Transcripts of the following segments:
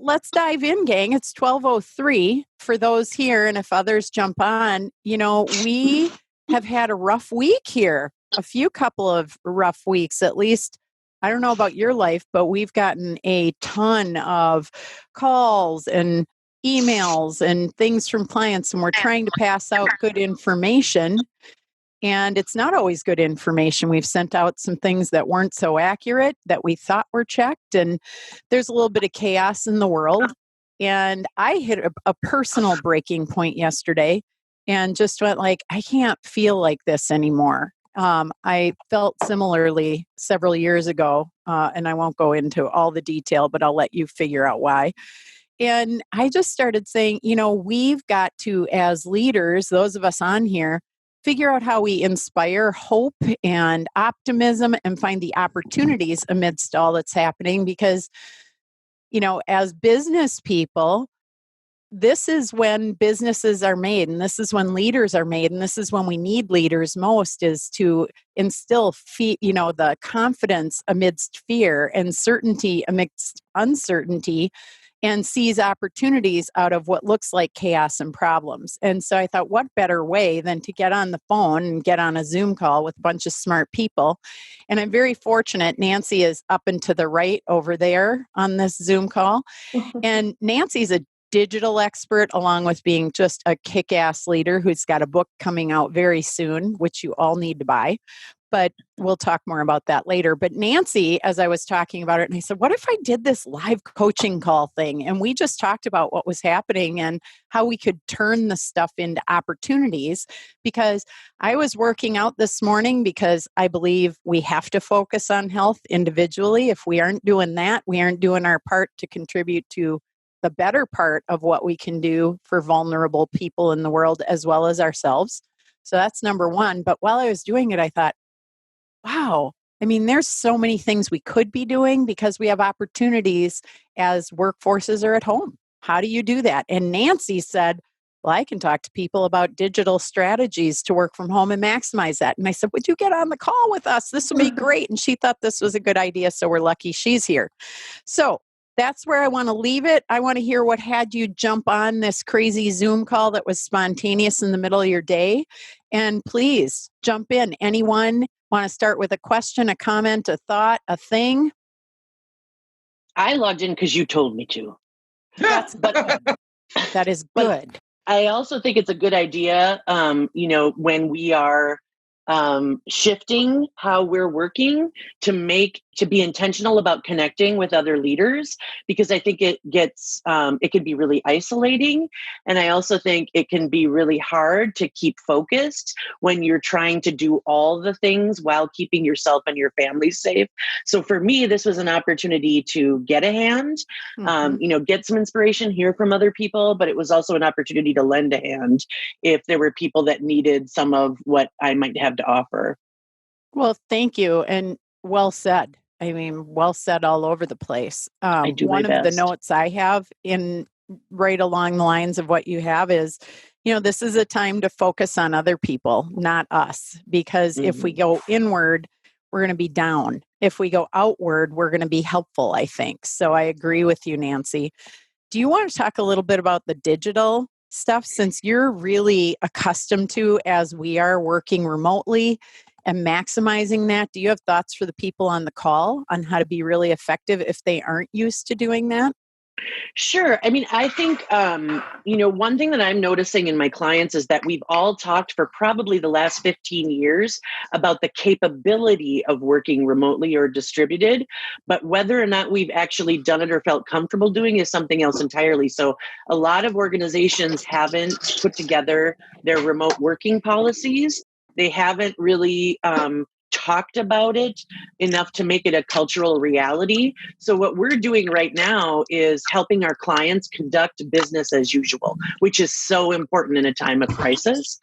let's dive in, gang. It's 12:03 for those here. And if others jump on, we have had a rough week here, a couple of rough weeks, at least. I don't know about your life, but we've gotten a ton of calls and emails and things from clients, and we're trying to pass out good information. And it's not always good information. We've sent out some things that weren't so accurate that we thought were checked. And there's a little bit of chaos in the world. And I hit a personal breaking point yesterday and just went like, I can't feel like this anymore. I felt similarly several years ago, and I won't go into all the detail, but I'll let you figure out why. And I just started saying, we've got to, as leaders, those of us on here, figure out how we inspire hope and optimism and find the opportunities amidst all that's happening. Because, as business people, this is when businesses are made, and this is when leaders are made, and this is when we need leaders most, is to instill the confidence amidst fear and certainty amidst uncertainty, and seize opportunities out of what looks like chaos and problems. And so I thought, what better way than to get on the phone and get on a Zoom call with a bunch of smart people. And I'm very fortunate. Nancy is up and to the right over there on this Zoom call. And Nancy's a digital expert, along with being just a kick-ass leader who's got a book coming out very soon, which you all need to buy. But we'll talk more about that later. But Nancy, as I was talking about it, and I said, what if I did this live coaching call thing? And we just talked about what was happening and how we could turn the stuff into opportunities. Because I was working out this morning because I believe we have to focus on health individually. If we aren't doing that, we aren't doing our part to contribute to the better part of what we can do for vulnerable people in the world as well as ourselves. So that's number one. But while I was doing it, I thought, wow, there's so many things we could be doing because we have opportunities as workforces are at home. How do you do that? And Nancy said, well, I can talk to people about digital strategies to work from home and maximize that. And I said, would you get on the call with us? This would be great. And she thought this was a good idea. So we're lucky she's here. So that's where I want to leave it. I want to hear what had you jump on this crazy Zoom call that was spontaneous in the middle of your day. And please jump in. Anyone want to start with a question, a comment, a thought, a thing? I logged in because you told me to. That is good. I also think it's a good idea, when we are shifting how we're working to be intentional about connecting with other leaders, because I think it can be really isolating. And I also think it can be really hard to keep focused when you're trying to do all the things while keeping yourself and your family safe. So for me, this was an opportunity to get a hand, get some inspiration, hear from other people, but it was also an opportunity to lend a hand if there were people that needed some of what I might have to offer. Well, thank you. And well said. Well said all over the place. One of the notes I have in right along the lines of what you have is, this is a time to focus on other people, not us, because if we go inward, we're going to be down. If we go outward, we're going to be helpful, I think. So I agree with you, Nancy. Do you want to talk a little bit about the digital stuff, since you're really accustomed to, as we are, working remotely and maximizing that? Do you have thoughts for the people on the call on how to be really effective if they aren't used to doing that? Sure. I think, one thing that I'm noticing in my clients is that we've all talked for probably the last 15 years about the capability of working remotely or distributed, but whether or not we've actually done it or felt comfortable doing is something else entirely. So a lot of organizations haven't put together their remote working policies. They haven't really talked about it enough to make it a cultural reality. So what we're doing right now is helping our clients conduct business as usual, which is so important in a time of crisis.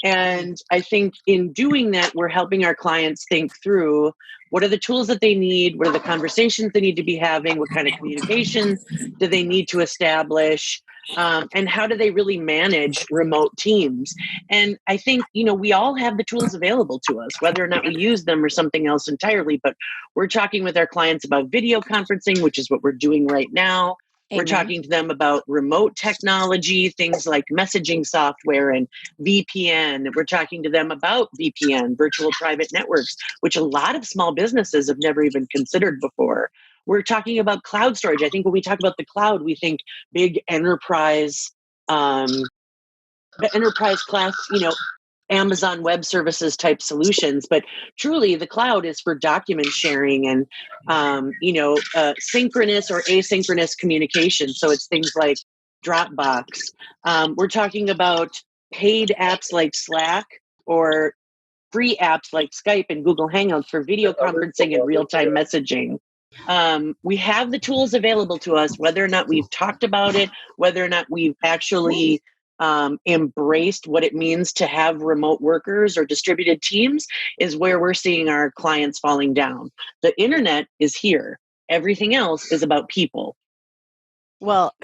And I think in doing that, we're helping our clients think through what are the tools that they need, what are the conversations they need to be having, what kind of communication do they need to establish, and how do they really manage remote teams? And I think, we all have the tools available to us, whether or not we use them or something else entirely, but we're talking with our clients about video conferencing, which is what we're doing right now. We're talking to them about remote technology, things like messaging software and VPN. We're talking to them about VPN, virtual private networks, which a lot of small businesses have never even considered before. We're talking about cloud storage. I think when we talk about the cloud, we think big enterprise, the enterprise class, Amazon Web Services type solutions, but truly the cloud is for document sharing and, synchronous or asynchronous communication. So it's things like Dropbox. We're talking about paid apps like Slack or free apps like Skype and Google Hangouts for video conferencing and real-time messaging. We have the tools available to us, whether or not we've talked about it, whether or not we've actually embraced what it means to have remote workers or distributed teams is where we're seeing our clients falling down. The internet is here. Everything else is about people. Well,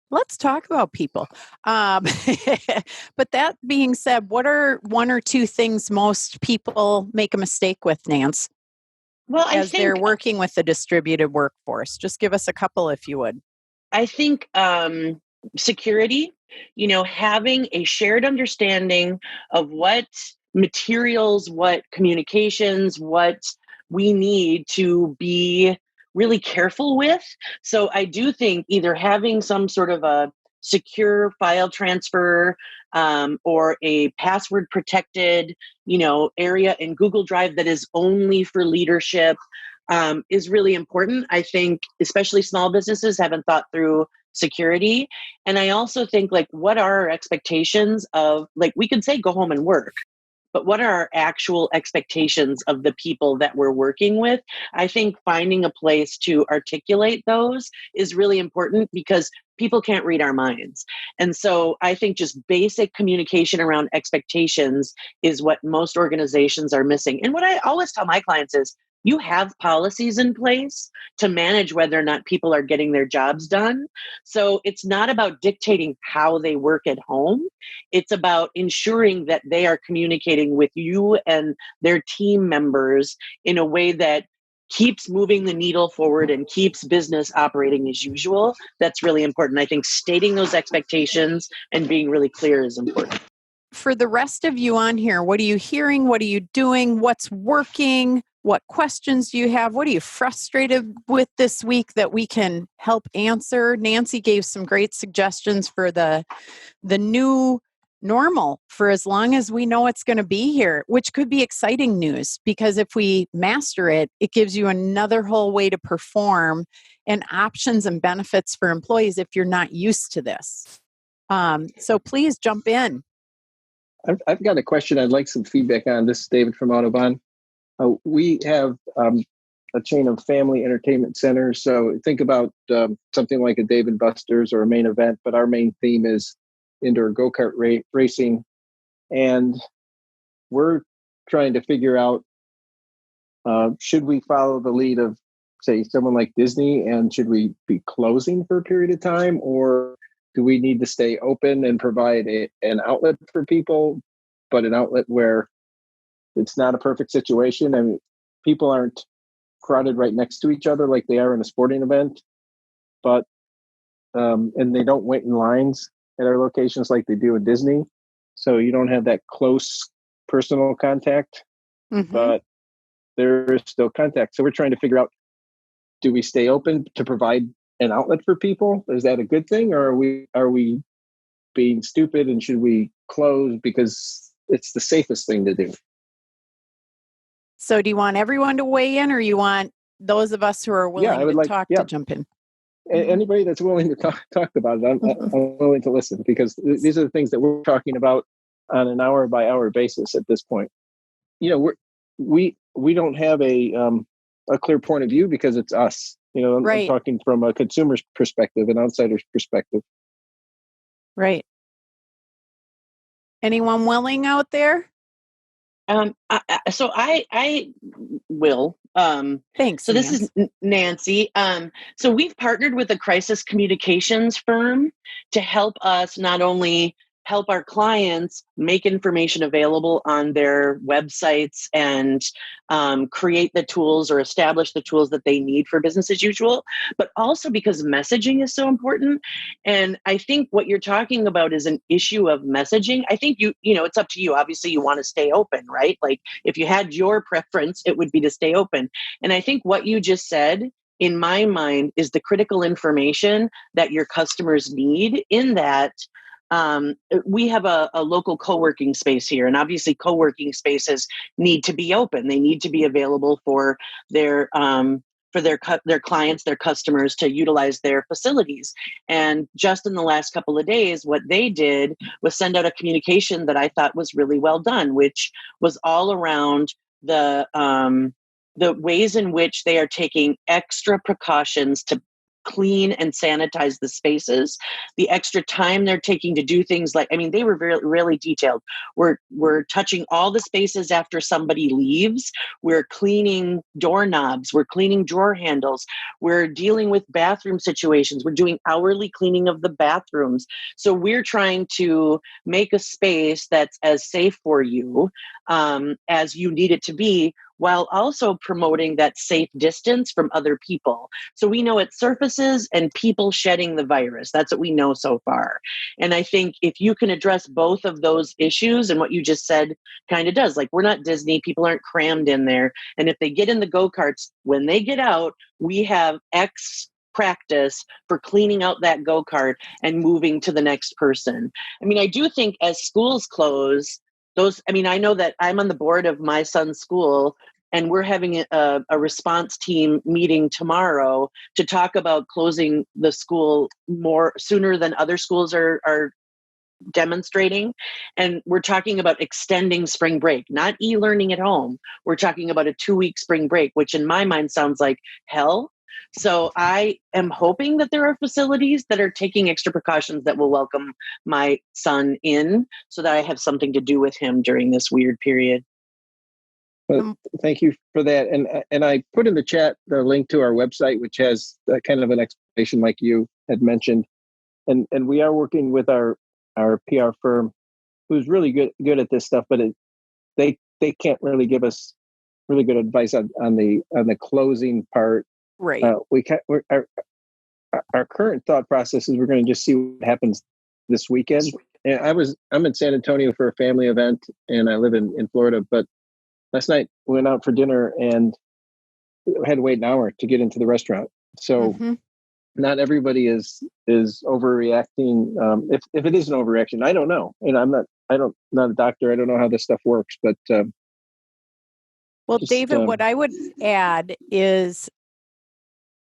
let's talk about people. But that being said, what are one or two things most people make a mistake with, Nance? Well, as they're working with the distributed workforce? Just give us a couple if you would. I think security, having a shared understanding of what materials, what communications, what we need to be really careful with. So I do think either having some sort of a secure file transfer or a password protected, area in Google Drive that is only for leadership is really important. I think especially small businesses haven't thought through security. And I also think what are our expectations of, we could say go home and work, but what are our actual expectations of the people that we're working with? I think finding a place to articulate those is really important because people can't read our minds. And so I think just basic communication around expectations is what most organizations are missing. And what I always tell my clients is, you have policies in place to manage whether or not people are getting their jobs done. So it's not about dictating how they work at home. It's about ensuring that they are communicating with you and their team members in a way that keeps moving the needle forward and keeps business operating as usual. That's really important. I think stating those expectations and being really clear is important. For the rest of you on here, what are you hearing? What are you doing? What's working? What questions do you have? What are you frustrated with this week that we can help answer? Nancy gave some great suggestions for the new normal for as long as we know it's going to be here, which could be exciting news because if we master it, it gives you another whole way to perform and options and benefits for employees if you're not used to this. So please jump in. I've got a question I'd like some feedback on. This is David from Audubon. We have a chain of family entertainment centers. So think about something like a Dave & Buster's or a Main Event, but our main theme is indoor go-kart racing. And we're trying to figure out, should we follow the lead of, say, someone like Disney, and should we be closing for a period of time, or do we need to stay open and provide an outlet for people, but an outlet where it's not a perfect situation? I mean, people aren't crowded right next to each other like they are in a sporting event, but and they don't wait in lines at our locations like they do in Disney. So you don't have that close personal contact, but there is still contact. So we're trying to figure out, do we stay open to provide an outlet for people? Is that a good thing, or are we being stupid and should we close because it's the safest thing to do? So do you want everyone to weigh in, or you want those of us who are willing to talk to jump in? Anybody that's willing to talk about it, I'm willing to listen, because these are the things that we're talking about on an hour by hour basis at this point. We don't have a clear point of view because it's us. I'm talking from a consumer's perspective, an outsider's perspective. Right. Anyone willing out there? I will. Thanks. So this is Nancy. So we've partnered with a crisis communications firm to help us not only help our clients make information available on their websites and create the tools or establish the tools that they need for business as usual, but also because messaging is so important. And I think what you're talking about is an issue of messaging. I think it's up to you. Obviously, you want to stay open, right? Like if you had your preference, it would be to stay open. And I think what you just said, in my mind, is the critical information that your customers need in that. We have a local co-working space here, and obviously co-working spaces need to be open. They need to be available for their clients, their customers to utilize their facilities. And just in the last couple of days, what they did was send out a communication that I thought was really well done, which was all around the ways in which they are taking extra precautions to clean and sanitize the spaces, the extra time they're taking to do things like, they were really, really detailed. We're touching all the spaces after somebody leaves. We're cleaning doorknobs. We're cleaning drawer handles. We're dealing with bathroom situations. We're doing hourly cleaning of the bathrooms. So we're trying to make a space that's as safe for you as you need it to be, while also promoting that safe distance from other people. So we know it's surfaces and people shedding the virus. That's what we know so far. And I think if you can address both of those issues, and what you just said kind of does, like, we're not Disney, people aren't crammed in there. And if they get in the go-karts, when they get out, we have X practice for cleaning out that go-kart and moving to the next person. I do think as schools close, I know that I'm on the board of my son's school, and we're having a response team meeting tomorrow to talk about closing the school more sooner than other schools are demonstrating. And we're talking about extending spring break, not e-learning at home. We're talking about a 2-week spring break, which in my mind sounds like hell. So I am hoping that there are facilities that are taking extra precautions that will welcome my son in, so that I have something to do with him during this weird period. Well, thank you for that. And I put in the chat the link to our website, which has kind of an explanation like you had mentioned. And we are working with our PR firm, who's really good at this stuff, but they can't really give us really good advice on the closing part. Right. Our current thought process is we're going to just see what happens this weekend. And I'm in San Antonio for a family event, and I live in Florida, but last night we went out for dinner and had to wait an hour to get into the restaurant. So not everybody is overreacting. If it is an overreaction, I don't know. And I'm not a doctor. I don't know how this stuff works, but well, David, what I would add is,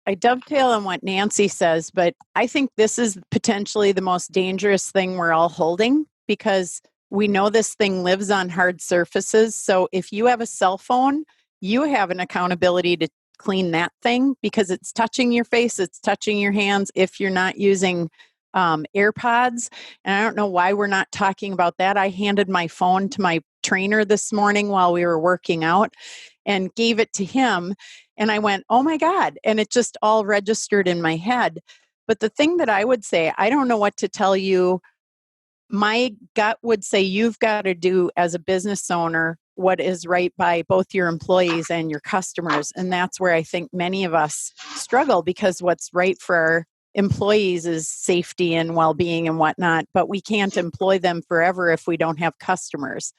I dovetail on what Nancy says, but I think this is potentially the most dangerous thing we're all holding, because we know this thing lives on hard surfaces. So if you have a cell phone, you have an accountability to clean that thing, because it's touching your face, it's touching your hands if you're not using AirPods. And I don't know why we're not talking about that. I handed my phone to my trainer this morning while we were working out and gave it to him. And I went, oh my God. And it just all registered in my head. But the thing that I would say, I don't know what to tell you. My gut would say you've got to do, as a business owner, what is right by both your employees and your customers. And that's where I think many of us struggle, because what's right for our employees is safety and well-being and whatnot, but we can't employ them forever if we don't have customers.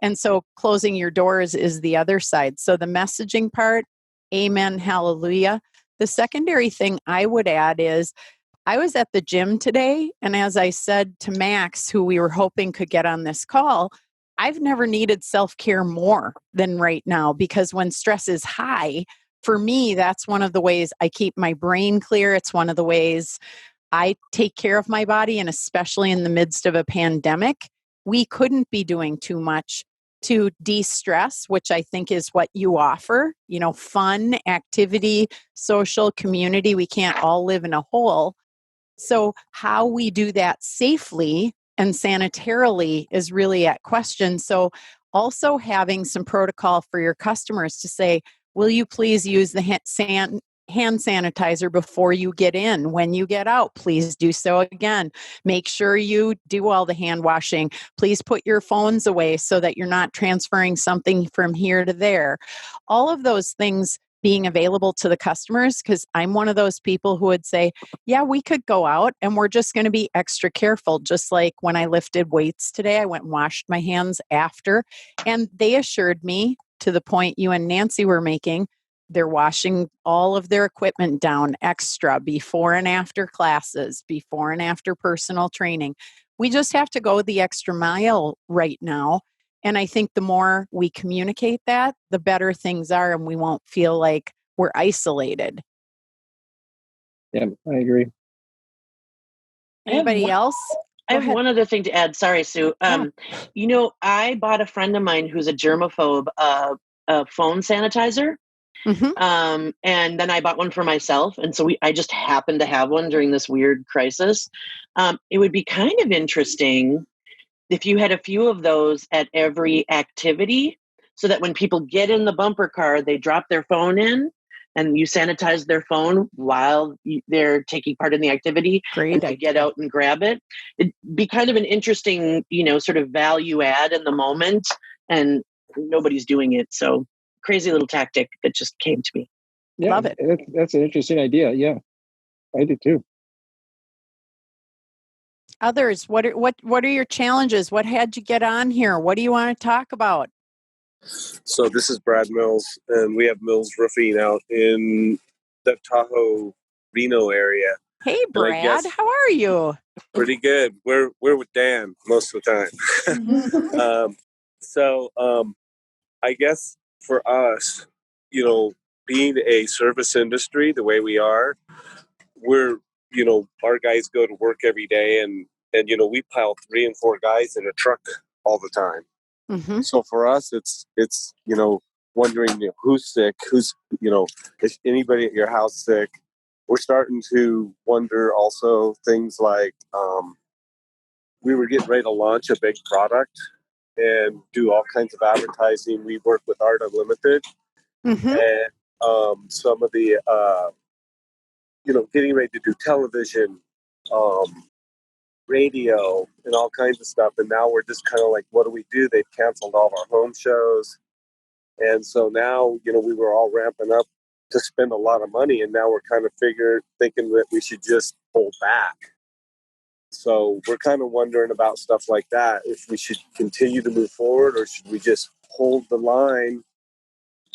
And so closing your doors is the other side. So the messaging part, amen, hallelujah. The secondary thing I would add is, I was at the gym today, and as I said to Max, who we were hoping could get on this call, I've never needed self-care more than right now, because when stress is high, for me, that's one of the ways I keep my brain clear. It's one of the ways I take care of my body, and especially in the midst of a pandemic, we couldn't be doing too much to de-stress, which I think is what you offer, fun, activity, social, community. We can't all live in a hole. So how we do that safely and sanitarily is really at question. So also having some protocol for your customers to say, will you please use the hand sanitizer before you get in. When you get out, please do so again. Make sure you do all the hand washing. Please put your phones away so that you're not transferring something from here to there. All of those things being available to the customers, because I'm one of those people who would say, yeah, we could go out and we're just going to be extra careful. Just like when I lifted weights today, I went and washed my hands after, and they assured me, to the point you and Nancy were making, they're washing all of their equipment down extra before and after classes, before and after personal training. We just have to go the extra mile right now. And I think the more we communicate that, the better things are, and we won't feel like we're isolated. Yeah, I agree. Anybody else? I have one other thing to add. Sorry, Sue. I bought a friend of mine who's a germaphobe a phone sanitizer. Mm-hmm. And then I bought one for myself. And so I just happened to have one during this weird crisis. It would be kind of interesting if you had a few of those at every activity, so that when people get in the bumper car, they drop their phone in and you sanitize their phone while they're taking part in the activity. Great and to idea. Get out and grab it. It'd be kind of an interesting, sort of value add in the moment, and nobody's doing it. So crazy little tactic that just came to me. Yeah, Love it. That's an interesting idea. Yeah, I do too. Others, what are your challenges? What had you get on here? What do you want to talk about? So this is Brad Mills, and we have Mills Roofing out in the Tahoe, Reno area. Hey, Brad, how are you? Pretty good. We're with Dan most of the time. I guess for us, being a service industry the way we are, we're our guys go to work every day, and we pile 3 and 4 guys in a truck all the time. Mm-hmm. So for us, it's wondering who's sick, is anybody at your house sick. We're starting to wonder also things like we were getting ready to launch a big product and do all kinds of advertising. We work with Art Unlimited, Mm-hmm. and some of the getting ready to do television, radio, and all kinds of stuff. And now we're just kind of like, what do we do? They've canceled all of our home shows. And so now, we were all ramping up to spend a lot of money, and now we're kind of thinking that we should just pull back. So we're kind of wondering about stuff like that, if we should continue to move forward or should we just hold the line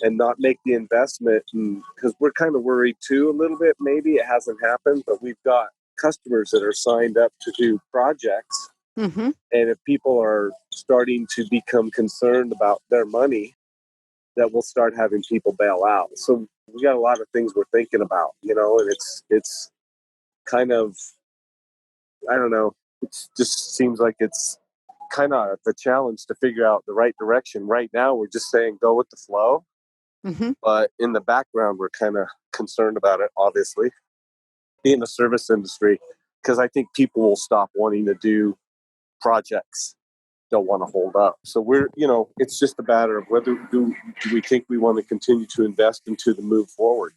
and not make the investment. Because we're kind of worried too a little bit. Maybe it hasn't happened, but we've got customers that are signed up to do projects. Mm-hmm. And if people are starting to become concerned about their money, that we'll start having people bail out. So we got a lot of things we're thinking about, and it's kind of, I don't know, it just seems like it's kind of the challenge to figure out the right direction. Right now, we're just saying go with the flow. Mm-hmm. But in the background, we're kind of concerned about it, obviously, in the service industry, because I think people will stop wanting to do projects, don't want to hold up. So we're, it's just a matter of whether do we think we want to continue to invest into the move forward,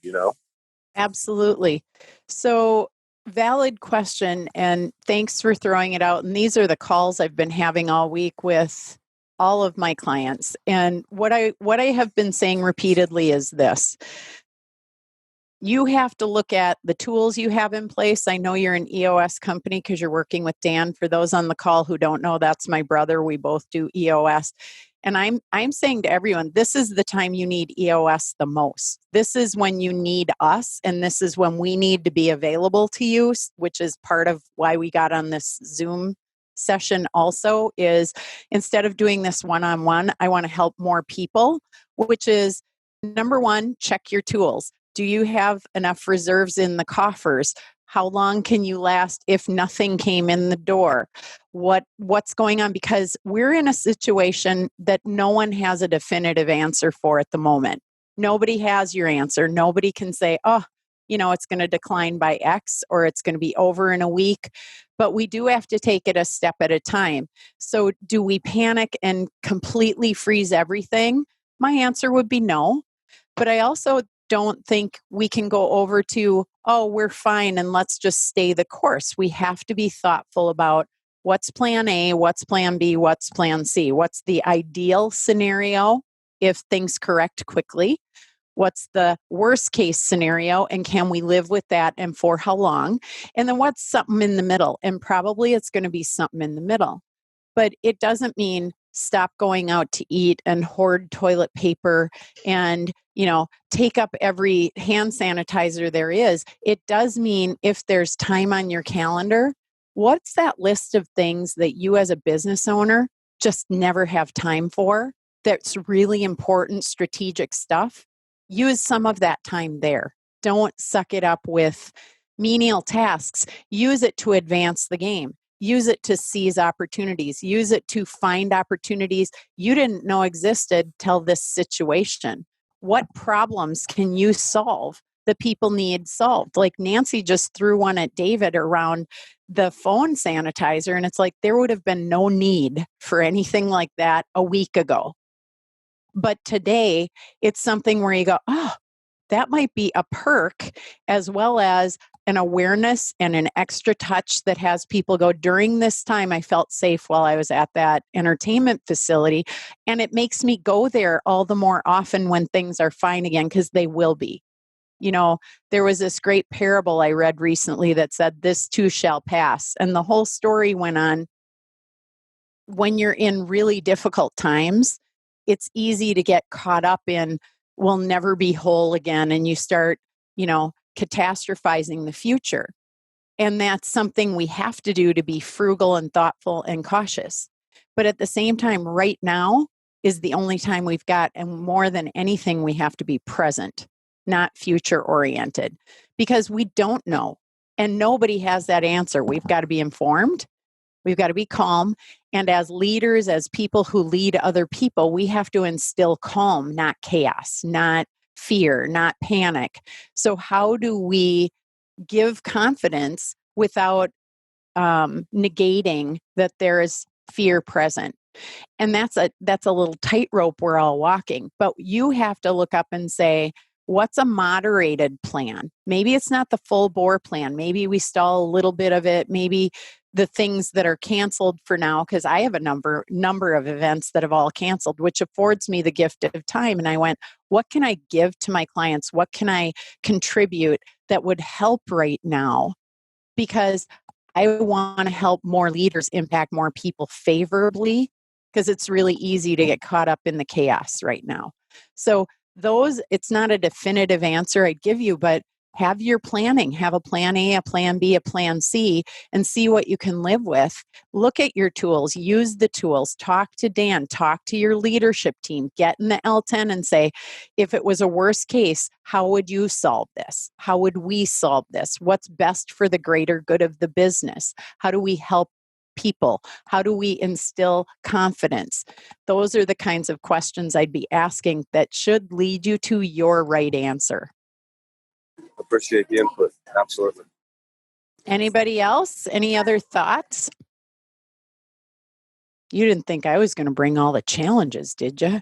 Absolutely. So valid question, and thanks for throwing it out. And these are the calls I've been having all week with all of my clients. And what I have been saying repeatedly is this. You have to look at the tools you have in place. I know you're an EOS company because you're working with Dan. For those on the call who don't know, that's my brother. We both do EOS. And I'm saying to everyone, this is the time you need EOS the most. This is when you need us, and this is when we need to be available to you, which is part of why we got on this Zoom session also, is instead of doing this one-on-one, I want to help more people, which is number one, check your tools. Do you have enough reserves in the coffers? How long can you last if nothing came in the door? What's going on? Because we're in a situation that no one has a definitive answer for at the moment. Nobody has your answer. Nobody can say, oh, it's going to decline by X or it's going to be over in a week. But we do have to take it a step at a time. So do we panic and completely freeze everything? My answer would be no. But I also don't think we can go over to, oh, we're fine and let's just stay the course. We have to be thoughtful about what's plan A, what's plan B, what's plan C, what's the ideal scenario if things correct quickly, what's the worst case scenario, and can we live with that and for how long? And then what's something in the middle? And probably it's going to be something in the middle. But it doesn't mean stop going out to eat and hoard toilet paper and, take up every hand sanitizer there is. It does mean if there's time on your calendar, what's that list of things that you as a business owner just never have time for? That's really important strategic stuff. Use some of that time there. Don't suck it up with menial tasks. Use it to advance the game. Use it to seize opportunities. Use it to find opportunities you didn't know existed till this situation. What problems can you solve that people need solved? Like Nancy just threw one at David around the phone sanitizer, and it's like there would have been no need for anything like that a week ago. But today, it's something where you go, oh, that might be a perk, as well as an awareness and an extra touch that has people go, during this time, I felt safe while I was at that entertainment facility. And it makes me go there all the more often when things are fine again, because they will be. There was this great parable I read recently that said, this too shall pass. And the whole story went on, when you're in really difficult times, it's easy to get caught up in, we'll never be whole again. And you start, catastrophizing the future. And that's something we have to do to be frugal and thoughtful and cautious. But at the same time, right now is the only time we've got. And more than anything, we have to be present, not future oriented, because we don't know. And nobody has that answer. We've got to be informed. We've got to be calm. And as leaders, as people who lead other people, we have to instill calm, not chaos, not fear, not panic. So how do we give confidence without negating that there is fear present? And that's a little tightrope we're all walking. But you have to look up and say, what's a moderated plan? Maybe it's not the full bore plan. Maybe we stall a little bit of it. Maybe the things that are canceled for now, because I have a number of events that have all canceled, which affords me the gift of time. And I went, what can I give to my clients? What can I contribute that would help right now? Because I want to help more leaders impact more people favorably, because it's really easy to get caught up in the chaos right now. So it's not a definitive answer I'd give you, but have your planning, have a plan A, a plan B, a plan C, and see what you can live with. Look at your tools, use the tools, talk to Dan, talk to your leadership team, get in the L10 and say, if it was a worst case, how would you solve this? How would we solve this? What's best for the greater good of the business? How do we help people? How do we instill confidence? Those are the kinds of questions I'd be asking that should lead you to your right answer. Appreciate the input. Absolutely. Anybody else? Any other thoughts? You didn't think I was going to bring all the challenges, did you?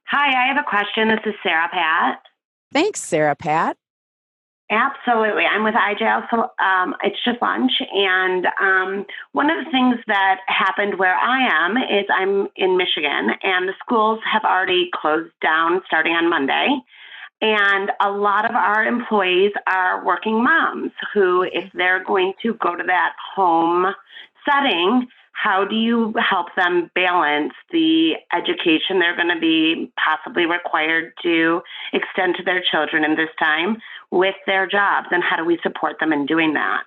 Hi, I have a question. This is Sarah Pat. Thanks, Sarah Pat. Absolutely. I'm with IJL, so it's just lunch. And one of the things that happened where I am is I'm in Michigan, and the schools have already closed down starting on Monday. And a lot of our employees are working moms who, if they're going to go to that home setting, how do you help them balance the education they're going to be possibly required to extend to their children in this time with their jobs? And how do we support them in doing that?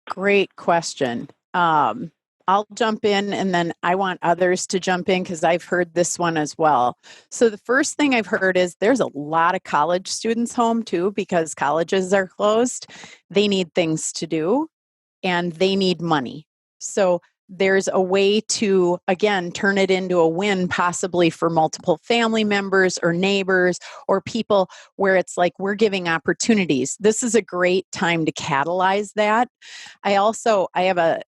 Great question. I'll jump in, and then I want others to jump in because I've heard this one as well. So the first thing I've heard is there's a lot of college students home too, because colleges are closed. They need things to do and they need money. So there's a way to, again, turn it into a win, possibly for multiple family members or neighbors or people where it's like we're giving opportunities. This is a great time to catalyze that. I have a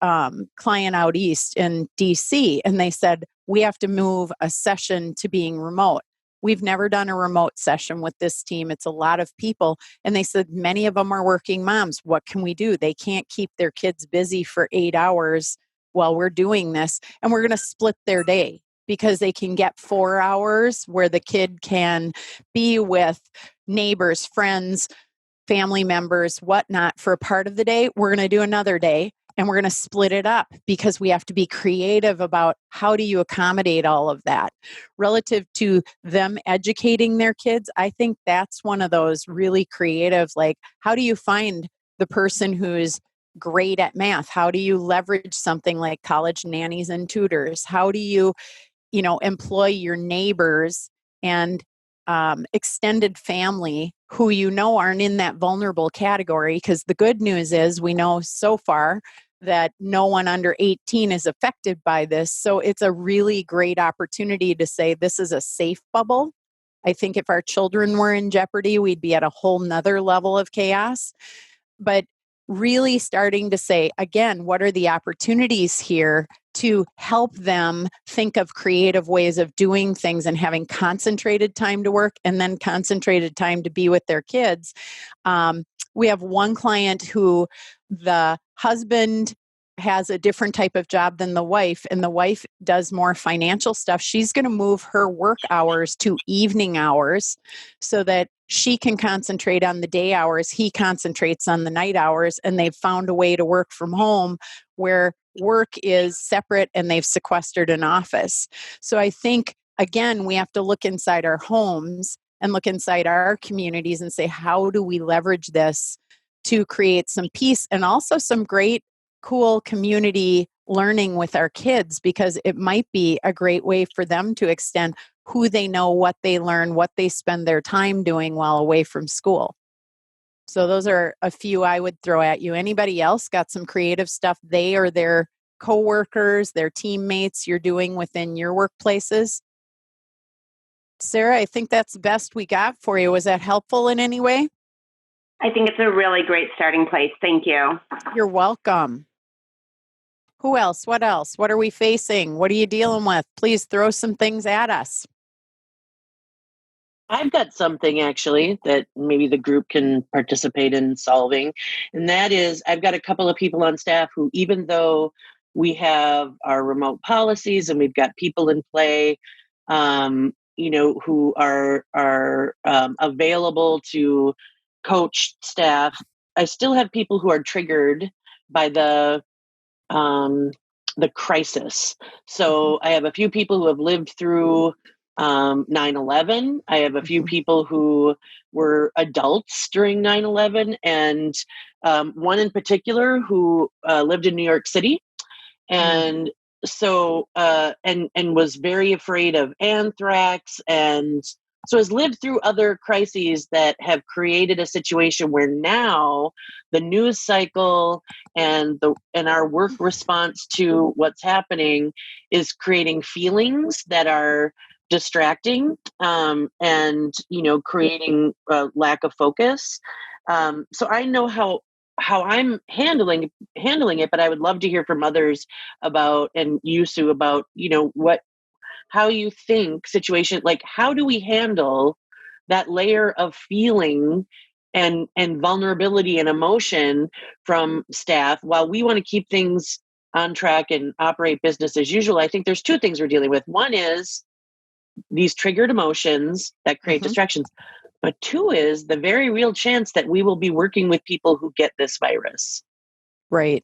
client out east in DC, and they said, we have to move a session to being remote. we've never done a remote session with this team. It's a lot of people. And they said, many of them are working moms. What can we do? They can't keep their kids busy for 8 hours while we're doing this. And we're going to split their day because they can get 4 hours where the kid can be with neighbors, friends, family members, whatnot for a part of the day. We're going to do another day and we're going to split it up because we have to be creative about how do you accommodate all of that. Relative to them educating their kids, I think that's one of those really creative, like, how do you find the person who's great at math? How do you leverage something like college nannies and tutors? How do you, employ your neighbors and extended family who aren't in that vulnerable category? Because the good news is we know so far that no one under 18 is affected by this. So it's a really great opportunity to say this is a safe bubble. I think if our children were in jeopardy, we'd be at a whole nother level of chaos. But really starting to say, again, what are the opportunities here to help them think of creative ways of doing things and having concentrated time to work and then concentrated time to be with their kids. We have one client who the husband has a different type of job than the wife, and the wife does more financial stuff. She's going to move her work hours to evening hours so that she can concentrate on the day hours. He concentrates on the night hours, and they've found a way to work from home where work is separate and they've sequestered an office. So I think, again, we have to look inside our homes and look inside our communities and say, how do we leverage this to create some peace and also some great, cool community learning with our kids? Because it might be a great way for them to extend who they know, what they learn, what they spend their time doing while away from school. So those are a few I would throw at you. Anybody else got some creative stuff they or their coworkers, their teammates you're doing within your workplaces? Sarah, I think that's the best we got for you. Was that helpful in any way? I think it's a really great starting place. Thank you. You're welcome. Who else? What else? What are we facing? What are you dealing with? Please throw some things at us. I've got something actually that maybe the group can participate in solving. And that is, I've got a couple of people on staff who, even though we have our remote policies and we've got people in play, who are available to coach staff, I still have people who are triggered by the crisis. So I have a few people who have lived through 9/11. I have a few people who were adults during 9/11, and one in particular who lived in New York City, and so and was very afraid of anthrax, and so has lived through other crises that have created a situation where now the news cycle and our work response to what's happening is creating feelings that are distracting, and creating a lack of focus. So I know how I'm handling it, but I would love to hear from others about, and you, Sue, about how you think situation, like how do we handle that layer of feeling and vulnerability and emotion from staff while we want to keep things on track and operate business as usual. I think there's two things we're dealing with. One is these triggered emotions that create distractions. But two is the very real chance that we will be working with people who get this virus. Right.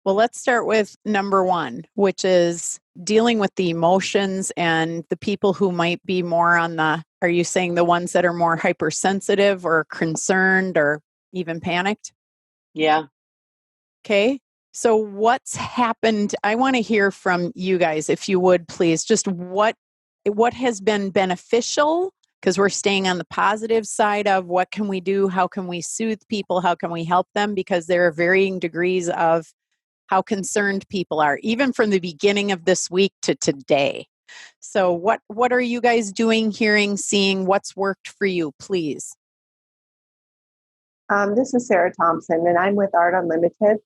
Well, let's start with number one, which is dealing with the emotions and the people who might be more on are you saying the ones that are more hypersensitive or concerned or even panicked? Yeah. Okay. So what's happened? I want to hear from you guys, if you would, please, just what has been beneficial, because we're staying on the positive side of what can we do? How can we soothe people? How can we help them? Because there are varying degrees of how concerned people are, even from the beginning of this week to today. So what are you guys doing, hearing, seeing? What's worked for you, please? This is Sarah Thompson, and I'm with Art Unlimited.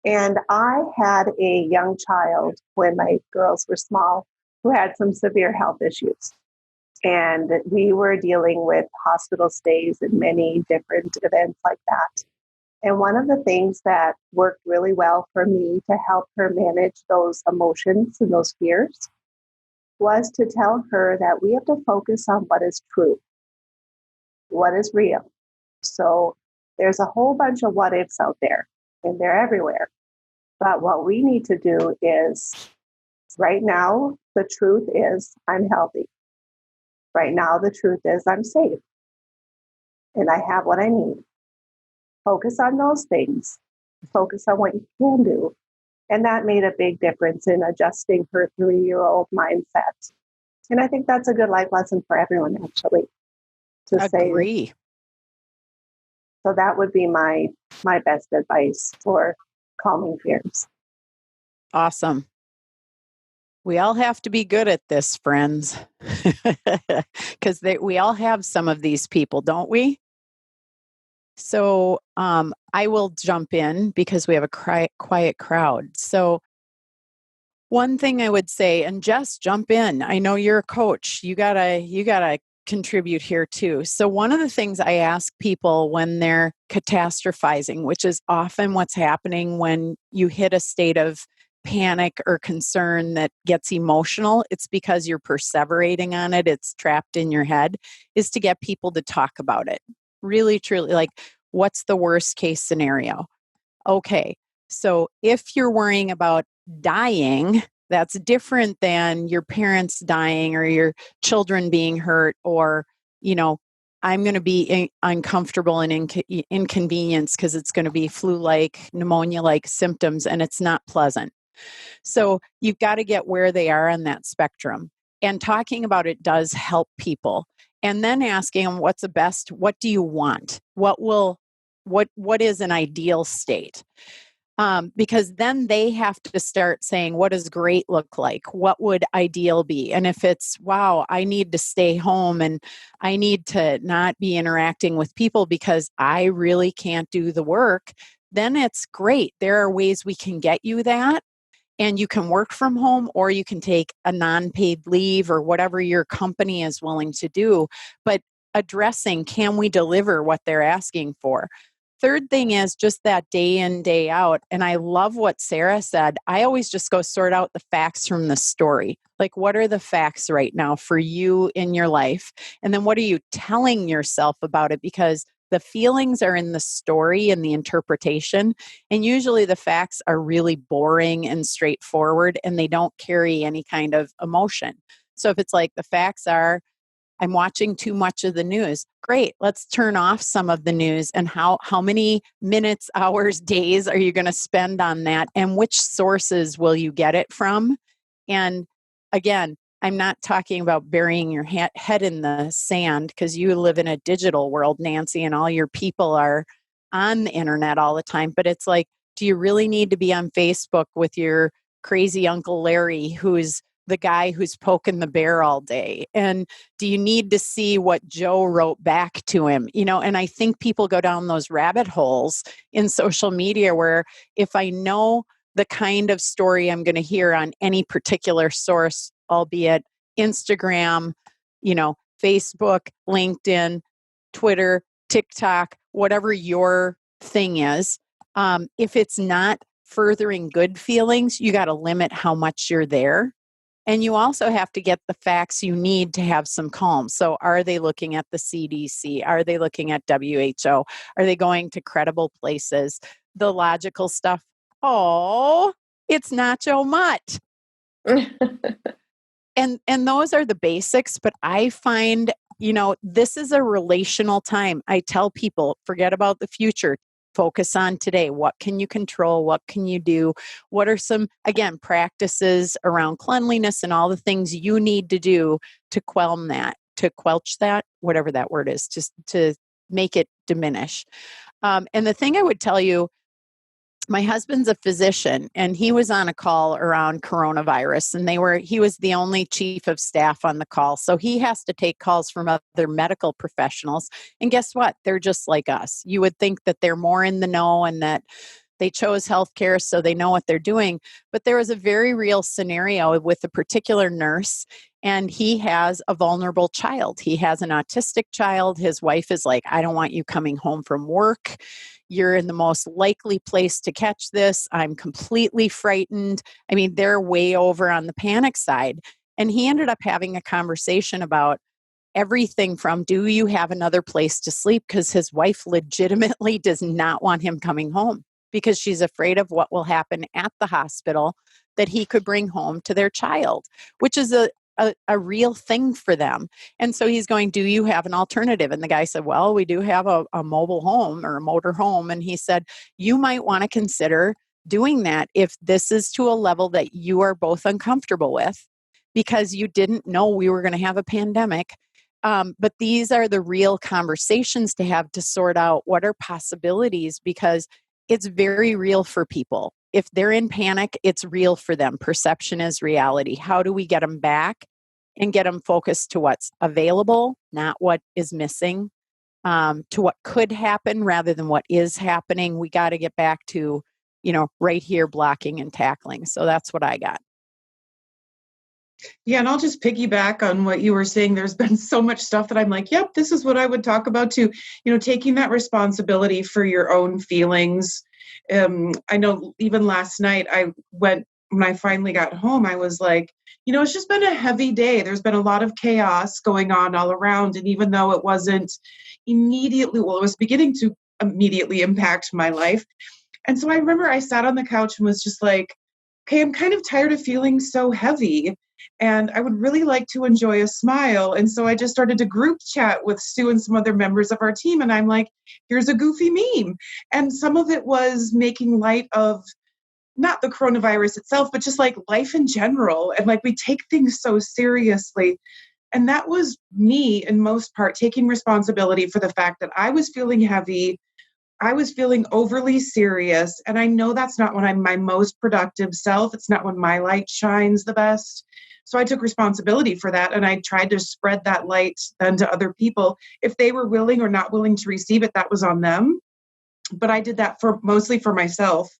And I had a young child when my girls were small who had some severe health issues. And we were dealing with hospital stays and many different events like that. And one of the things that worked really well for me to help her manage those emotions and those fears was to tell her that we have to focus on what is true, what is real. So there's a whole bunch of what ifs out there, and they're everywhere. But what we need to do is, right now, the truth is I'm healthy. Right now, the truth is I'm safe and I have what I need. Focus on those things. Focus on what you can do. And that made a big difference in adjusting her 3-year-old mindset. And I think that's a good life lesson for everyone, actually, to Agree. say. So that would be my best advice for calming fears. Awesome. We all have to be good at this, friends, because we all have some of these people, don't we? So I will jump in because we have a quiet crowd. So one thing I would say, and Jess, jump in. I know you're a coach. You gotta contribute here too. So one of the things I ask people when they're catastrophizing, which is often what's happening when you hit a state of panic or concern that gets emotional, it's because you're perseverating on it, it's trapped in your head, is to get people to talk about it. Really, truly, like, what's the worst case scenario? Okay, so if you're worrying about dying, that's different than your parents dying or your children being hurt, or, I'm going to be uncomfortable and inconvenienced because it's going to be flu-like, pneumonia-like symptoms, and it's not pleasant. So you've got to get where they are on that spectrum. And talking about it does help people. And then asking them, what's the best, what do you want? What is an ideal state? Because then they have to start saying, what does great look like? What would ideal be? And if it's, wow, I need to stay home and I need to not be interacting with people because I really can't do the work, then it's great. There are ways we can get you that. And you can work from home, or you can take a non-paid leave, or whatever your company is willing to do. But addressing, can we deliver what they're asking for? Third thing is just that day in, day out. And I love what Sarah said. I always just go sort out the facts from the story. Like, what are the facts right now for you in your life? And then what are you telling yourself about it? Because the feelings are in the story and the interpretation. And usually the facts are really boring and straightforward, and they don't carry any kind of emotion. So if it's like the facts are, I'm watching too much of the news. Great. Let's turn off some of the news. And how many minutes, hours, days are you going to spend on that? And which sources will you get it from? And again, I'm not talking about burying your head in the sand, because you live in a digital world, Nancy, and all your people are on the internet all the time. But it's like, do you really need to be on Facebook with your crazy Uncle Larry, who's the guy who's poking the bear all day? And do you need to see what Joe wrote back to him? And I think people go down those rabbit holes in social media where if I know the kind of story I'm going to hear on any particular source, albeit Instagram, Facebook, LinkedIn, Twitter, TikTok, whatever your thing is, if it's not furthering good feelings, you got to limit how much you're there. And you also have to get the facts you need to have some calm. So are they looking at the CDC? Are they looking at WHO? Are they going to credible places? The logical stuff. Oh, it's Nacho Mutt. And those are the basics. But I find, this is a relational time. I tell people, forget about the future. Focus on today. What can you control? What can you do? What are some, again, practices around cleanliness and all the things you need to do to quelch that, whatever that word is, just to make it diminish. And the thing I would tell you, my husband's a physician, and he was on a call around coronavirus, and he was the only chief of staff on the call. So he has to take calls from other medical professionals. And guess what? They're just like us. You would think that they're more in the know and that they chose healthcare, so they know what they're doing. But there was a very real scenario with a particular nurse, And he has a vulnerable child. He has an autistic child. His wife is like, I don't want you coming home from work. You're in the most likely place to catch this. I'm completely frightened. I mean, they're way over on the panic side. And he ended up having a conversation about everything from, do you have another place to sleep? Because his wife legitimately does not want him coming home because she's afraid of what will happen at the hospital that he could bring home to their child, which is a real thing for them. And so he's going, do you have an alternative? And the guy said, well, we do have a mobile home or a motor home. And he said, you might want to consider doing that if this is to a level that you are both uncomfortable with, because you didn't know we were going to have a pandemic. But these are the real conversations to have to sort out what are possibilities, because it's very real for people. If they're in panic, it's real for them. Perception is reality. How do we get them back and get them focused to what's available, not what is missing, to what could happen rather than what is happening? We got to get back to, right here, blocking and tackling. So that's what I got. Yeah, and I'll just piggyback on what you were saying. There's been so much stuff that I'm like, yep, this is what I would talk about too. Taking that responsibility for your own feelings. I know even last night when I finally got home, I was like, it's just been a heavy day. There's been a lot of chaos going on all around. And even though it wasn't it was beginning to immediately impact my life. And so I remember I sat on the couch and was just like, okay, I'm kind of tired of feeling so heavy. And I would really like to enjoy a smile. And so I just started to group chat with Sue and some other members of our team. And I'm like, here's a goofy meme. And some of it was making light of not the coronavirus itself, but just like life in general. And like we take things so seriously. And that was me, in most part, taking responsibility for the fact that I was feeling heavy. I was feeling overly serious. And I know that's not when I'm my most productive self. It's not when my light shines the best. So I took responsibility for that. And I tried to spread that light then to other people. If they were willing or not willing to receive it, that was on them. But I did that mostly for myself.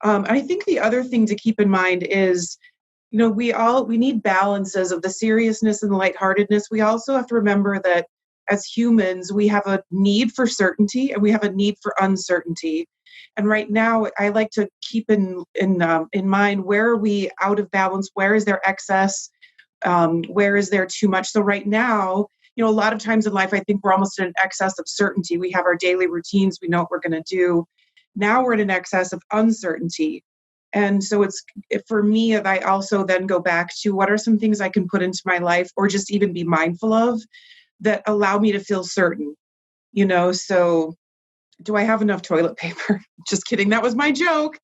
And I think the other thing to keep in mind is, we need balances of the seriousness and the lightheartedness. We also have to remember that as humans, we have a need for certainty and we have a need for uncertainty. And right now, I like to keep in mind, where are we out of balance? Where is there excess? Where is there too much? So right now, a lot of times in life, I think we're almost in an excess of certainty. We have our daily routines. We know what we're going to do. Now we're in an excess of uncertainty. And so it's, for me, I also then go back to what are some things I can put into my life or just even be mindful of that allow me to feel certain, so do I have enough toilet paper? Just kidding. That was my joke.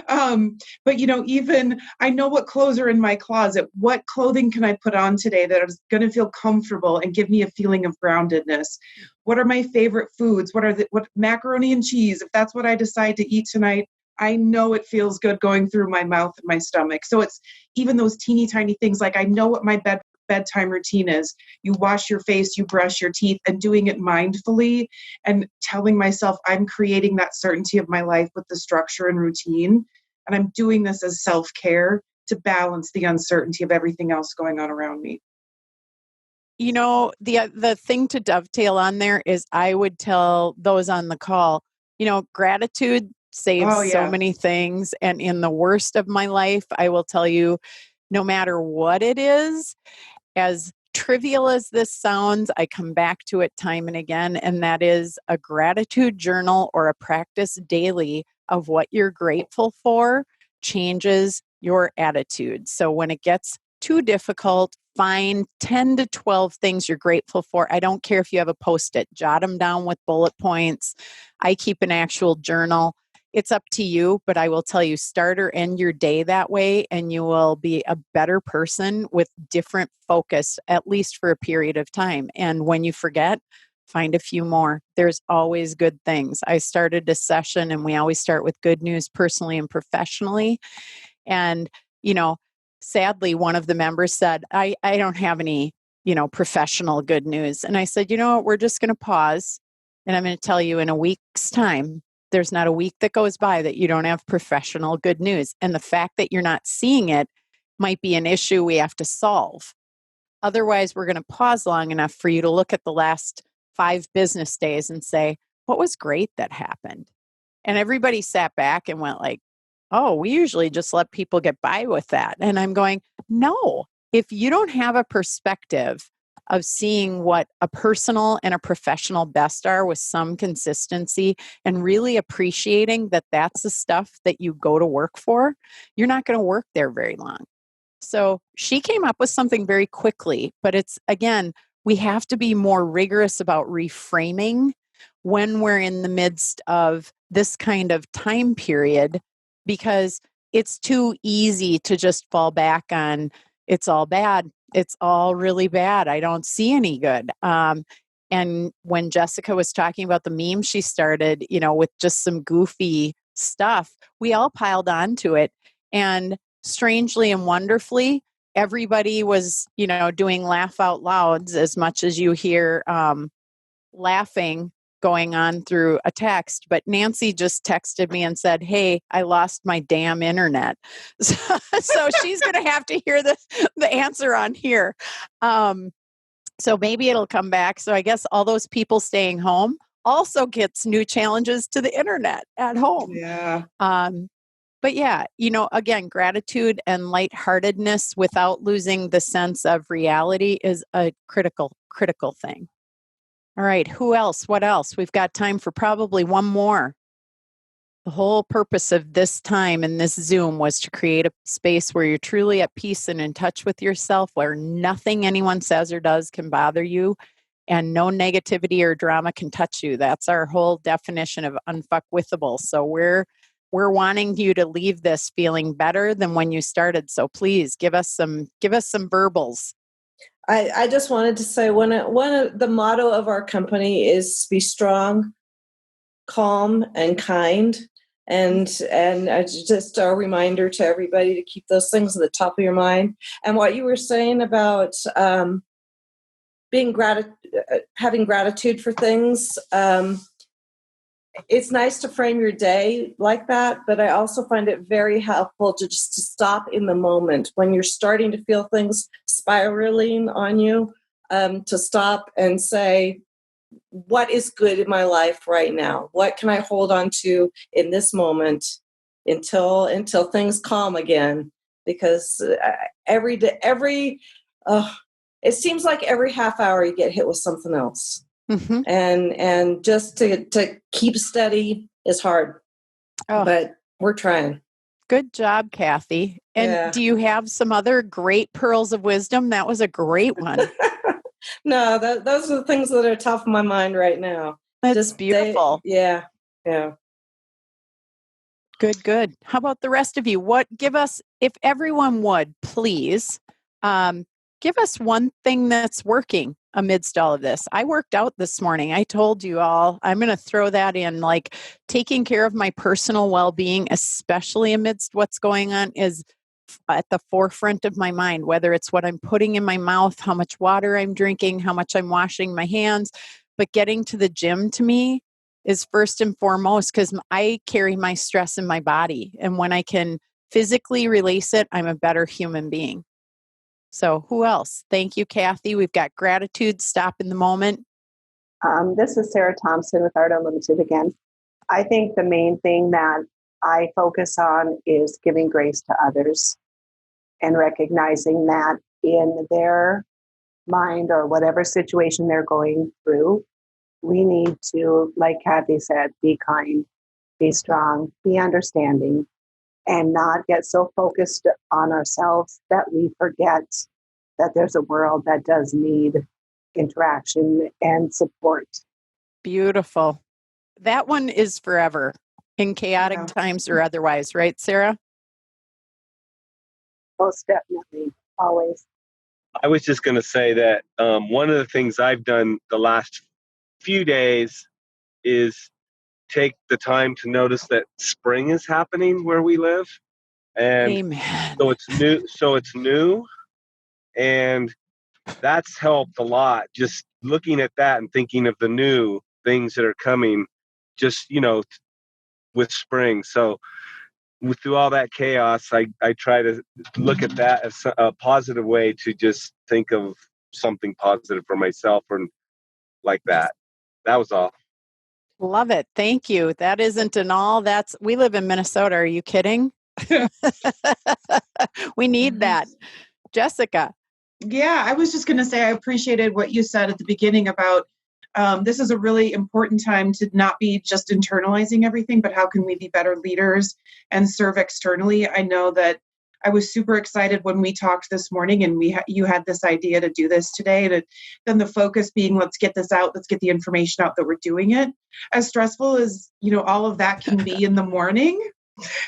But, even I know what clothes are in my closet. What clothing can I put on today that is going to feel comfortable and give me a feeling of groundedness? What are my favorite foods? What macaroni and cheese? If that's what I decide to eat tonight, I know it feels good going through my mouth and my stomach. So it's even those teeny tiny things. Like I know what my bedtime routine is. You wash your face, you brush your teeth, and doing it mindfully and telling myself I'm creating that certainty of my life with the structure and routine. And I'm doing this as self-care to balance the uncertainty of everything else going on around me. The thing to dovetail on there is I would tell those on the call, gratitude saves so many things. And in the worst of my life, I will tell you, no matter what it is, as trivial as this sounds, I come back to it time and again, and that is a gratitude journal or a practice daily of what you're grateful for changes your attitude. So when it gets too difficult, find 10 to 12 things you're grateful for. I don't care if you have a Post-it, jot them down with bullet points. I keep an actual journal. It's up to you, but I will tell you, start or end your day that way, and you will be a better person with different focus, at least for a period of time. And when you forget, find a few more. There's always good things. I started a session, and we always start with good news personally and professionally. And, sadly, one of the members said, I don't have any, professional good news. And I said, we're just going to pause, and I'm going to tell you in a week's time. There's not a week that goes by that you don't have professional good news. And the fact that you're not seeing it might be an issue we have to solve. otherwise we're going to pause long enough for you to look at the last 5 business days and say, what was great that happened? And everybody sat back and went like, oh, we usually just let people get by with that. And I'm going, no, if you don't have a perspective of seeing what a personal and a professional best are with some consistency and really appreciating that that's the stuff that you go to work for, you're not going to work there very long. So she came up with something very quickly, but it's, again, we have to be more rigorous about reframing when we're in the midst of this kind of time period, because it's too easy to just fall back on, it's all bad. It's all really bad. I don't see any good. And when Jessica was talking about the meme she started, with just some goofy stuff, we all piled onto it. And strangely and wonderfully, everybody was, doing laugh out louds as much as you hear laughing going on through a text. But Nancy just texted me and said, hey, I lost my damn internet. So she's going to have to hear the answer on here. So maybe it'll come back. So I guess all those people staying home also gets new challenges to the internet at home. Yeah. But yeah, again, gratitude and lightheartedness without losing the sense of reality is a critical thing. All right. Who else? What else? We've got time for probably one more. The whole purpose of this time and this Zoom was to create a space where you're truly at peace and in touch with yourself, where nothing anyone says or does can bother you and no negativity or drama can touch you. That's our whole definition of unfuckwithable. So we're wanting you to leave this feeling better than when you started. So please give us some verbals. I just wanted to say one of the motto of our company is be strong, calm, and kind. And just a reminder to everybody to keep those things at the top of your mind. And what you were saying about having gratitude for things, it's nice to frame your day like that, but I also find it very helpful to stop in the moment when you're starting to feel things spiraling on you, to stop and say, what is good in my life right now? What can I hold on to in this moment until things calm again? Because every day, it seems like every half hour you get hit with something else. Mm-hmm. And just to keep steady is hard, but we're trying. Good job, Kathy. And do you have some other great pearls of wisdom? That was a great one. No, those are the things that are top of my mind right now. That's just beautiful. Yeah. Good. How about the rest of you? Give us, if everyone would, please, give us one thing that's working amidst all of this. I worked out this morning. I told you all, I'm going to throw that in, like taking care of my personal well-being, especially amidst what's going on, is at the forefront of my mind, whether it's what I'm putting in my mouth, how much water I'm drinking, how much I'm washing my hands. But getting to the gym to me is first and foremost, because I carry my stress in my body. And when I can physically release it, I'm a better human being. So who else? Thank you, Kathy. We've got gratitude. Stop in the moment. This is Sarah Thompson with Art Unlimited again. I think the main thing that I focus on is giving grace to others and recognizing that in their mind or whatever situation they're going through, we need to, like Kathy said, be kind, be strong, be understanding, and not get so focused on ourselves that we forget that there's a world that does need interaction and support. Beautiful. That one is forever in chaotic times or otherwise, right, Sarah? Most definitely, always. I was just going to say that one of the things I've done the last few days is take the time to notice that spring is happening where we live. And Amen. So it's new. And that's helped a lot. Just looking at that and thinking of the new things that are coming, just, with spring. So through all that chaos, I try to look at that as a positive way to just think of something positive for myself and like that. That was all. Love it. Thank you. That isn't an all. We live in Minnesota. Are you kidding? We need that. Jessica. Yeah, I was just going to say I appreciated what you said at the beginning about this is a really important time to not be just internalizing everything, but how can we be better leaders and serve externally? I know that I was super excited when we talked this morning and you had this idea to do this today. Then the focus being, let's get this out, let's get the information out that we're doing it. As stressful as, all of that can be in the morning,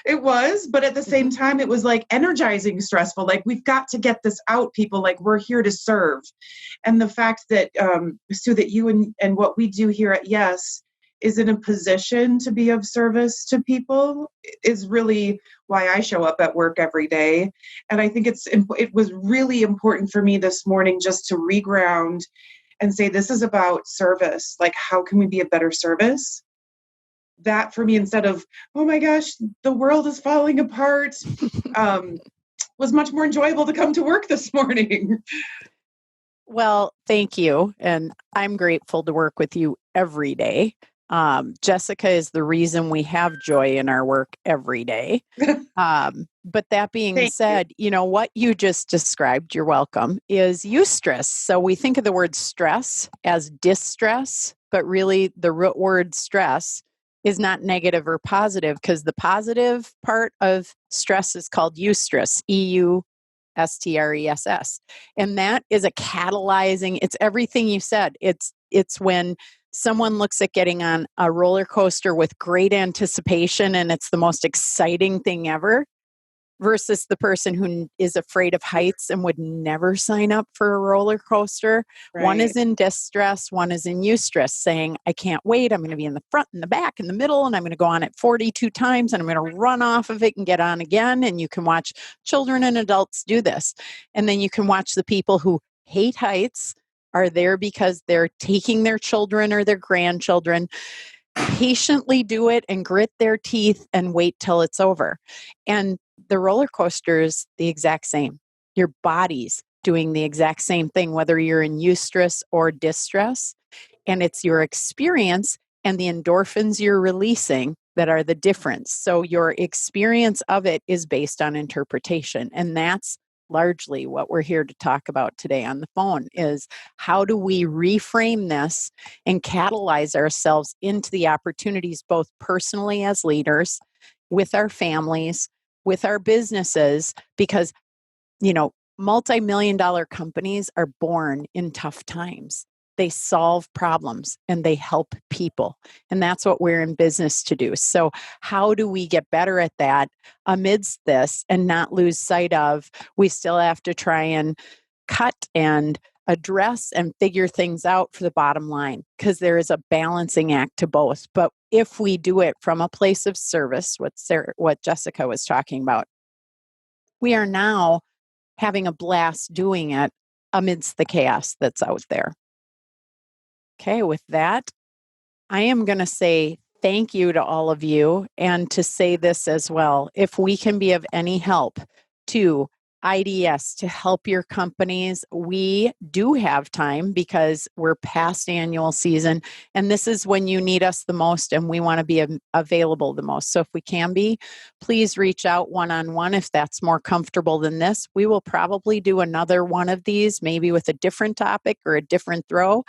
it was, but at the same time, it was like energizing stressful. Like, we've got to get this out, people. Like, we're here to serve. And the fact that, Sue, that you and what we do here at Yes is in a position to be of service to people is really why I show up at work every day. And I think it was really important for me this morning just to reground and say, this is about service. Like, how can we be a better service? That for me, instead of, oh my gosh, the world is falling apart, was much more enjoyable to come to work this morning. Well, thank you. And I'm grateful to work with you every day. Jessica is the reason we have joy in our work every day. But that being said, what you just described, you're welcome, is eustress. So we think of the word stress as distress, but really the root word stress is not negative or positive, because the positive part of stress is called eustress, eustress. And that is a catalyzing, it's everything you said. It's when someone looks at getting on a roller coaster with great anticipation and it's the most exciting thing ever, versus the person who is afraid of heights and would never sign up for a roller coaster. Right. One is in distress, one is in eustress, saying, I can't wait. I'm going to be in the front and the back and the middle, and I'm going to go on it 42 times, and I'm going to run off of it and get on again. And you can watch children and adults do this. And then you can watch the people who hate heights are there because they're taking their children or their grandchildren, patiently do it and grit their teeth and wait till it's over. And the roller coaster is the exact same. Your body's doing the exact same thing, whether you're in eustress or distress. And it's your experience and the endorphins you're releasing that are the difference. So your experience of it is based on interpretation. And that's largely what we're here to talk about today on the phone, is how do we reframe this and catalyze ourselves into the opportunities, both personally as leaders, with our families, with our businesses, because, multi-million-dollar companies are born in tough times. They solve problems and they help people. And that's what we're in business to do. So how do we get better at that amidst this and not lose sight of, we still have to try and cut and address and figure things out for the bottom line, because there is a balancing act to both. But if we do it from a place of service, what Jessica was talking about, we are now having a blast doing it amidst the chaos that's out there. Okay, with that, I am going to say thank you to all of you, and to say this as well. If we can be of any help to IDS to help your companies, we do have time because we're past annual season, and this is when you need us the most and we want to be available the most. So if we can be, please reach out one-on-one if that's more comfortable than this. We will probably do another one of these, maybe with a different topic or a different throw.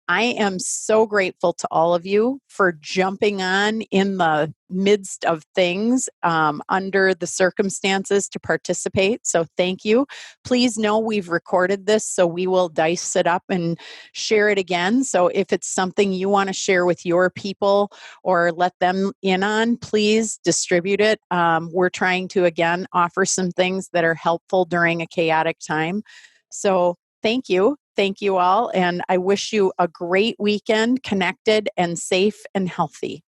I am so grateful to all of you for jumping on in the midst of things under the circumstances to participate. So thank you. Please know we've recorded this, so we will dice it up and share it again. So if it's something you want to share with your people or let them in on, please distribute it. We're trying to, again, offer some things that are helpful during a chaotic time. So thank you. Thank you all. And I wish you a great weekend, connected and safe and healthy.